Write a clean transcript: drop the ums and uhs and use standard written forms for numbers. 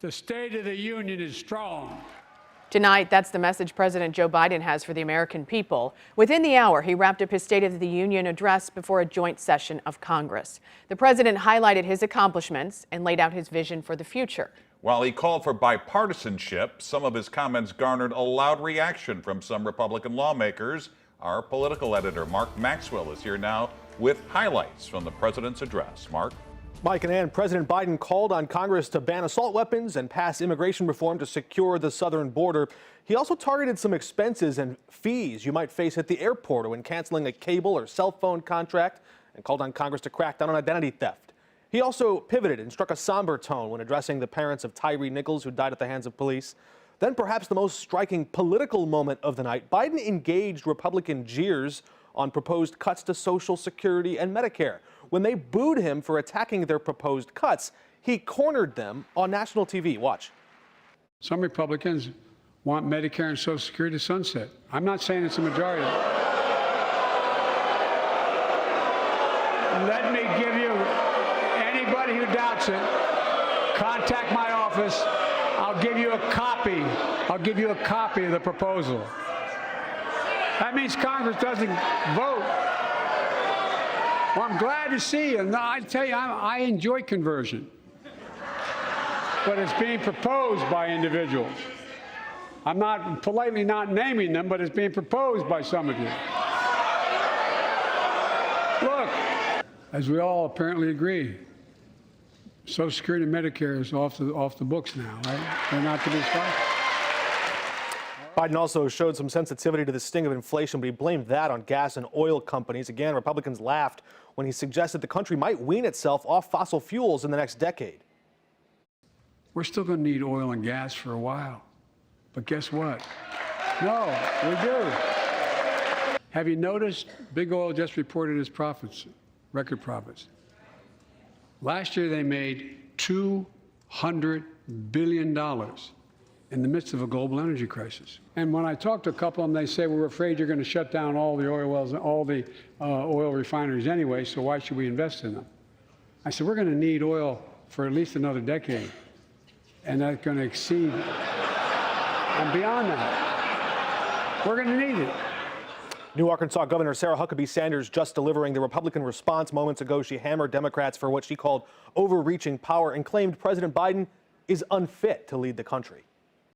The State of the Union is strong. Tonight, that's the message President Joe Biden has for the American people. Within the hour, he wrapped up his State of the Union address before a joint session of Congress. The president highlighted his accomplishments and laid out his vision for the future. While he called for bipartisanship, some of his comments garnered a loud reaction from some Republican lawmakers. Our political editor, Mark Maxwell, is here now with highlights from the president's address. Mark? Mike and Ann, President Biden called on Congress to ban assault weapons and pass immigration reform to secure the southern border. He also targeted some expenses and fees you might face at the airport or when canceling a cable or cell phone contract, and called on Congress to crack down on identity theft. He also pivoted and struck a somber tone when addressing the parents of Tyree Nichols, who died at the hands of police. Then perhaps the most striking political moment of the night, Biden engaged Republican jeers on proposed cuts to Social Security and Medicare. When they booed him for attacking their proposed cuts, he cornered them on national TV. Watch. Some Republicans want Medicare and Social Security to sunset. I'm not saying it's a majority. Let me give you, anybody who doubts it, contact my office. I'll give you a copy. I'll give you a copy of the proposal. That means Congress doesn't vote. Well, I'm glad to see you. And I tell you, I enjoy conversion. But it's being proposed by individuals. I'm not politely not naming them, but it's being proposed by some of you. Look, as we all apparently agree, Social Security and Medicare is off the books now, right? They're not to be sponsored. Biden also showed some sensitivity to the sting of inflation, but he blamed that on gas and oil companies. Again, Republicans laughed when he suggested the country might wean itself off fossil fuels in the next decade. We're still going to need oil and gas for a while. But guess what? No, we do. Have you noticed Big Oil just reported its profits, record profits? Last year they made $200 billion in the midst of a global energy crisis. And when I talk to a couple of them, they say, we're afraid you're going to shut down all the oil wells, all the oil refineries anyway, so why should we invest in them? I said, we're going to need oil for at least another decade, and that's going to exceed and beyond that. We're going to need it. New Arkansas Governor Sarah Huckabee Sanders just delivering the Republican response. Moments ago, she hammered Democrats for what she called overreaching power and claimed President Biden is unfit to lead the country.